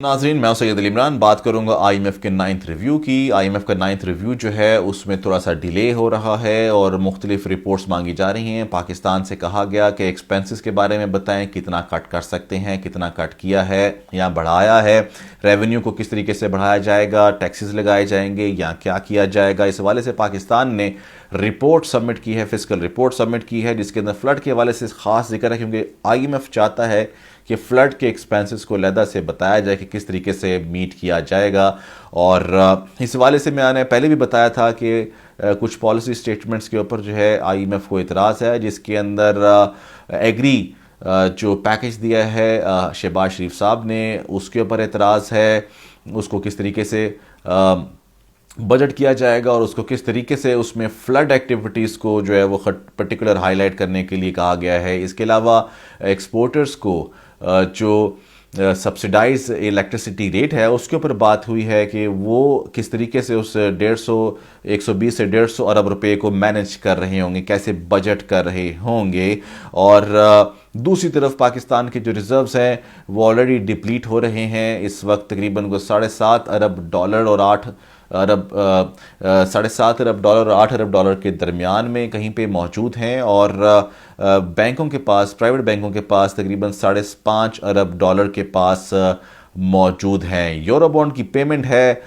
नाजरीन, मैं सैयद अली इमरान बात करूंगा आईएमएफ के 9th रिव्यू की। आईएमएफ का 9th रिव्यू जो है उसमें थोड़ा सा डिले हो रहा है और मुख्तलिफ रिपोर्ट्स मांगी जा रही हैं। पाकिस्तान से कहा गया कि एक्सपेंसेस के बारे में बताएं, कितना कट कर सकते हैं, कितना कट किया है या बढ़ाया है, रेवेन्यू को किस तरीके से बढ़ाया जाएगा, टैक्सेस लगाए जाएंगे या क्या किया जाएगा। इस हवाले से पाकिस्तान ने रिपोर्ट सबमिट की है, फिजिकल रिपोर्ट सबमिट की है, जिसके अंदर फ्लड के हवाले से खास जिक्र है क्योंकि आईएमएफ चाहता है कि फ्लड के एक्सपेंसेस को लहदा से बताया जाए कि किस तरीके से मीट किया जाएगा। और इस हवाले से मैंने पहले भी बताया था कि कुछ पॉलिसी स्टेटमेंट्स के ऊपर जो है आईएमएफ को इतराज़ है, जिसके अंदर एग्री जो पैकेज दिया है शहबाज शरीफ साहब ने, उसके ऊपर एतराज़ है। उसको किस तरीके से बजट किया जाएगा और उसको किस तरीके से उसमें फ्लड एक्टिविटीज़ को जो है वो पर्टिकुलर हाईलाइट करने के लिए कहा गया है। इसके अलावा एक्सपोर्टर्स को जो सब्सिडाइज इलेक्ट्रिसिटी रेट है उसके ऊपर बात हुई है कि वो किस तरीके से उस 120 से 150 अरब रुपए को मैनेज कर रहे होंगे, कैसे बजट कर रहे होंगे। और दूसरी तरफ पाकिस्तान के जो रिजर्व्स हैं वो ऑलरेडी डिप्लीट हो रहे हैं। इस वक्त तकरीबन को $7.5 अरब और 7.5 अरब डॉलर और 8 अरब डॉलर के दरमियान में कहीं पे मौजूद हैं। और बैंकों के पास, प्राइवेट बैंकों के पास तकरीबन $5.5 अरब डॉलर के पास मौजूद हैं। यूरो बॉन्ड की पेमेंट है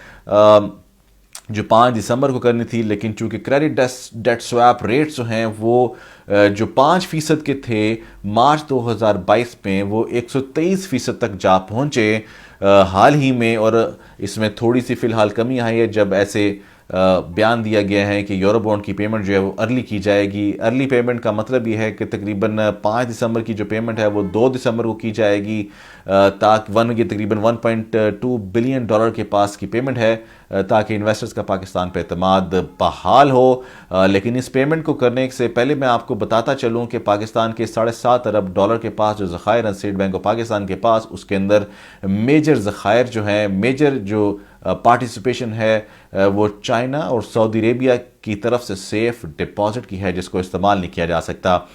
जो 5 दिसंबर को करनी थी, लेकिन चूंकि क्रेडिट डेट स्वैप रेट्स जो हैं वो जो 5% के थे मार्च 2022 में वो 123% तक जा पहुंचे हाल ही में। और इसमें थोड़ी सी फिलहाल कमी आई है जब ऐसे बयान दिया गया है कि यूरो बॉन्ड की पेमेंट जो है वो अर्ली की जाएगी। अर्ली पेमेंट का मतलब ये है कि तकरीबन 5 दिसंबर की जो पेमेंट है वो 2 दिसंबर को की जाएगी, ताकि ये तकरीबन $1.2 बिलियन के पास की पेमेंट है, ताकि इन्वेस्टर्स का पाकिस्तान पे एतमाद बहाल हो। लेकिन इस पेमेंट को करने से पहले मैं आपको बताता चलूँ कि पाकिस्तान के $7.5 अरब के पास जो ज़खायर स्टेट बैंक ऑफ पाकिस्तान के पास, उसके अंदर मेजर ज़खायर जो हैं, मेजर जो पार्टिसिपेशन है वो चाइना और सऊदी अरेबिया की तरफ से सेफ डिपॉजिट की है, जिसको इस्तेमाल नहीं किया जा सकता।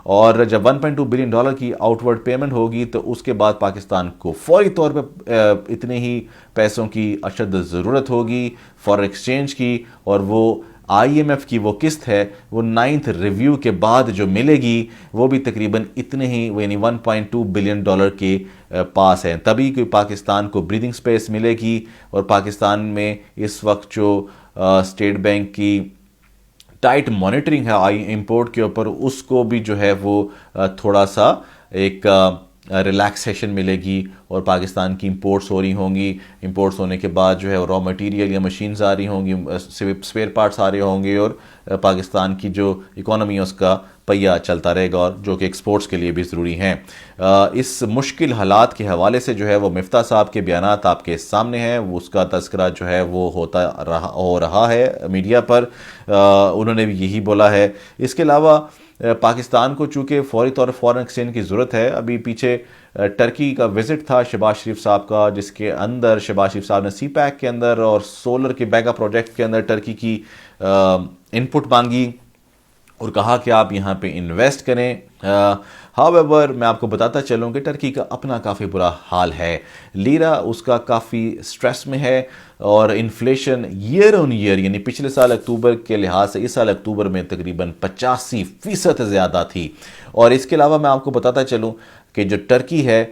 और जब $1.2 बिलियन की आउटवर्ड पेमेंट होगी तो उसके बाद पाकिस्तान को फौरी तौर पे इतने ही पैसों की अशद ज़रूरत होगी फॉरेन एक्सचेंज की, और वो आईएमएफ की वो किस्त है वो 9th रिव्यू के बाद जो मिलेगी वो भी तकरीबन इतने ही, यानी $1.2 बिलियन के पास है। तभी कोई पाकिस्तान को ब्रीदिंग स्पेस मिलेगी। और पाकिस्तान में इस वक्त जो स्टेट बैंक की टाइट मॉनिटरिंग है इंपोर्ट के ऊपर, उसको भी जो है वो थोड़ा सा एक रिलैक्सेशन मिलेगी और पाकिस्तान की इंपोर्ट्स हो रही होंगी। इंपोर्ट्स होने के बाद जो है रॉ मटेरियल या मशीन्स आ रही होंगी, स्पेयर पार्ट्स आ रहे होंगे, और पाकिस्तान की जो इकोनॉमी है उसका पहिया चलता रहेगा, और जो कि एक्सपोर्ट्स के लिए भी ज़रूरी हैं। इस मुश्किल हालात के हवाले से जो है वो मिफ्ता साहब के बयानात आपके सामने हैं, वो उसका तज़किरा जो है वो हो रहा है मीडिया पर। उन्होंने भी यही बोला है। इसके अलावा पाकिस्तान को चूँकि फौरी तौर पर फॉरेन एक्सचेंज की ज़रूरत है। अभी पीछे टर्की का विज़िट था शहबाज शरीफ साहब का, जिसके अंदर शहबाज शरीफ साहब ने सीपैक के अंदर और सोलर के मेगा प्रोजेक्ट के अंदर टर्की की इनपुट मांगी और कहा कि आप यहाँ पे इन्वेस्ट करें। हाउएवर मैं आपको बताता चलूँ कि टर्की का अपना काफ़ी बुरा हाल है। लीरा उसका काफ़ी स्ट्रेस में है और इन्फ्लेशन ईयर ऑन ईयर, यानी पिछले साल अक्टूबर के लिहाज से इस साल अक्टूबर में तकरीबन 85% ज़्यादा थी। और इसके अलावा मैं आपको बताता चलूँ कि जो टर्की है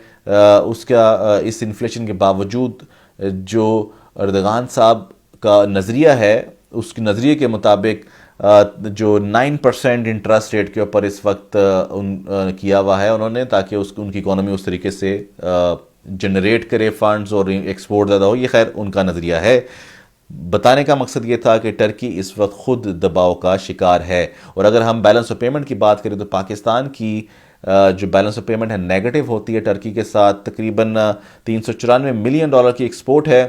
उसका इस इन्फ्लेशन के बावजूद जो अर्दगान साहब का नज़रिया है, उसके नज़रिए के मुताबिक जो 9% इंटरेस्ट रेट के ऊपर इस वक्त किया हुआ है उन्होंने, ताकि उनकी इकोनॉमी उस तरीके से जनरेट करे फंड्स और एक्सपोर्ट ज़्यादा हो। ये खैर उनका नज़रिया है। बताने का मकसद ये था कि टर्की इस वक्त खुद दबाव का शिकार है। और अगर हम बैलेंस ऑफ पेमेंट की बात करें तो पाकिस्तान की जो बैलेंस ऑफ पेमेंट है नेगेटिव होती है टर्की के साथ। तकरीबन $394 मिलियन की एक्सपोर्ट है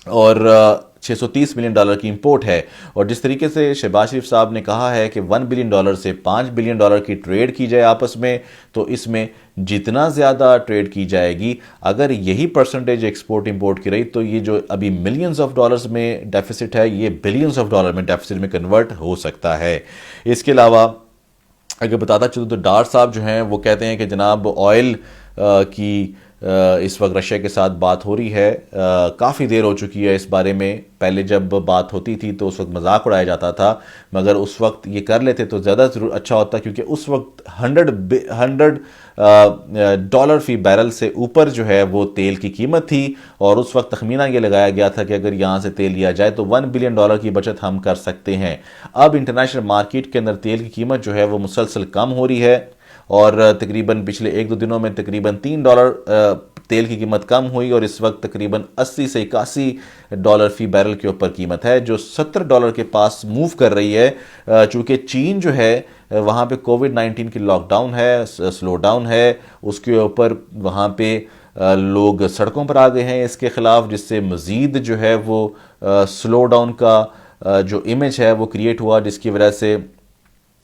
और $630 मिलियन की इंपोर्ट है। और जिस तरीके से शहबाज शरीफ साहब ने कहा है कि $1 बिलियन से $5 बिलियन की ट्रेड की जाए आपस में, तो इसमें जितना ज़्यादा ट्रेड की जाएगी, अगर यही परसेंटेज एक्सपोर्ट इंपोर्ट की रही, तो ये जो अभी मिलियंस ऑफ डॉलर्स में डेफिसिट है ये बिलियंस ऑफ डॉलर में डेफिसिट में कन्वर्ट हो सकता है। इसके अलावा अगर बताता चलूँ तो डार साहब जो हैं वो कहते हैं कि जनाब ऑयल की इस वक्त रशिया के साथ बात हो रही है। काफ़ी देर हो चुकी है इस बारे में। पहले जब बात होती थी तो उस वक्त मजाक उड़ाया जाता था, मगर उस वक्त ये कर लेते तो ज़्यादा जरूर अच्छा होता, क्योंकि उस वक्त 100 डॉलर फी बैरल से ऊपर जो है वो तेल की कीमत थी। और उस वक्त तखमीना ये लगाया गया था कि अगर यहाँ से तेल लिया जाए तो $1 बिलियन की बचत हम कर सकते हैं। अब इंटरनेशनल मार्केट के अंदर तेल की कीमत जो है वो मुसलसल कम हो रही है, और तकरीबन पिछले 1-2 दिनों में तकरीबन $3 तेल की कीमत कम हुई, और इस वक्त तकरीबन 80 से 81 डॉलर फी बैरल के ऊपर कीमत है, जो $70 के पास मूव कर रही है। चूँकि चीन जो है वहाँ पे कोविड-19 की लॉकडाउन है, स्लो डाउन है, उसके ऊपर वहाँ पे लोग सड़कों पर आ गए हैं इसके ख़िलाफ़, जिससे मज़ीद जो है वो स्लो डाउन का जो इमेज है वो क्रिएट हुआ, जिसकी वजह से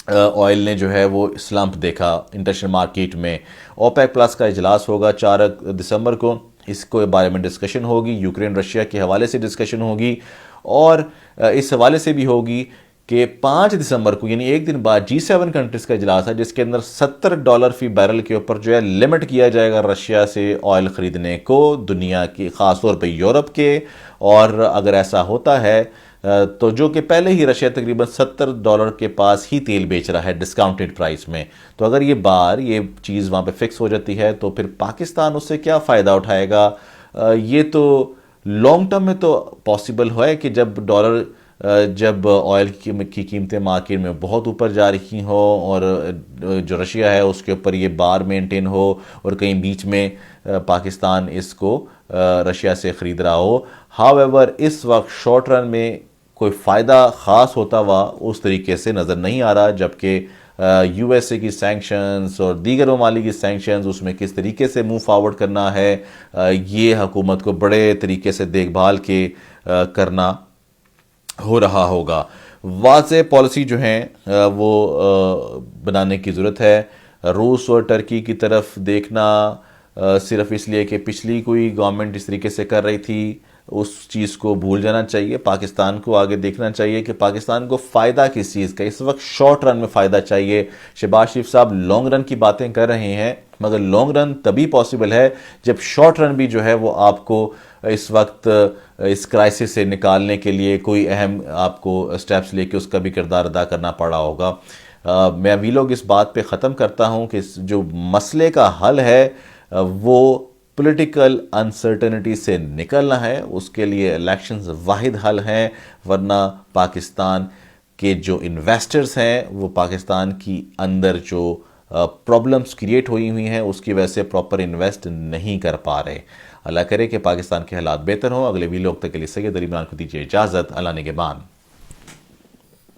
ऑयल ने जो है वो स्लम्प देखा इंटरनेशनल मार्केट में। ओपेक प्लस का इजलास होगा 4 दिसंबर को, इसको बारे में डिस्कशन होगी, यूक्रेन रशिया के हवाले से डिस्कशन होगी, और इस हवाले से भी होगी कि 5 दिसंबर को यानी एक दिन बाद G7 कंट्रीज़ का इजलास है, जिसके अंदर $70 फी बैरल के ऊपर जो है लिमिट किया जाएगा रशिया से ऑयल ख़रीदने को, दुनिया की ख़ासतौर पर यूरोप के। और अगर ऐसा होता है तो जो कि पहले ही रशिया तकरीबन $70 के पास ही तेल बेच रहा है डिस्काउंटेड प्राइस में, तो अगर ये चीज़ वहाँ पे फिक्स हो जाती है तो फिर पाकिस्तान उससे क्या फ़ायदा उठाएगा? ये तो लॉन्ग टर्म में तो पॉसिबल है कि जब ऑयल की कीमतें मार्केट में बहुत ऊपर जा रही हो, और जो रशिया है उसके ऊपर ये बार मेंटेन हो, और कहीं बीच में पाकिस्तान इसको रशिया से ख़रीद रहा हो। हाउएवर इस वक्त शॉर्ट रन में कोई फ़ायदा ख़ास होता हुआ उस तरीके से नज़र नहीं आ रहा, जबकि यूएसए की सैंक्शंस और दीगर ममालिक की सैंक्शंस, उसमें किस तरीके से मूव फॉरवर्ड करना है, ये हुकूमत को बड़े तरीके से देखभाल के करना हो रहा होगा। वाज़े पॉलिसी जो हैं वो बनाने की ज़रूरत है। रूस और टर्की की तरफ देखना सिर्फ इसलिए कि पिछली कोई गवर्नमेंट इस तरीके से कर रही थी, उस चीज़ को भूल जाना चाहिए। पाकिस्तान को आगे देखना चाहिए कि पाकिस्तान को फ़ायदा किस चीज़ का, इस वक्त शॉर्ट रन में फ़ायदा चाहिए। शहबाज शरीफ साहब लॉन्ग रन की बातें कर रहे हैं, मगर लॉन्ग रन तभी पॉसिबल है जब शॉर्ट रन भी जो है वो आपको इस वक्त इस क्राइसिस से निकालने के लिए कोई अहम आपको स्टेप्स लेके उसका भी किरदार अदा करना पड़ा होगा। मैं वी लोग इस बात पे ख़त्म करता हूँ कि जो मसले का हल है वो पॉलिटिकल अनसर्टेनिटी से निकलना है, उसके लिए इलेक्शंस वाहिद हल हैं, वरना पाकिस्तान के जो इन्वेस्टर्स हैं वो पाकिस्तान की अंदर जो प्रॉब्लम्स क्रिएट हुई हैं उसकी वजह से प्रॉपर इन्वेस्ट नहीं कर पा रहे। अल्लाह करे कि पाकिस्तान के हालात बेहतर हों। अगले वीलॉग तक के लिए सैयद अली इमरान को दीजिए इजाज़त। अल्लाह निगहबान।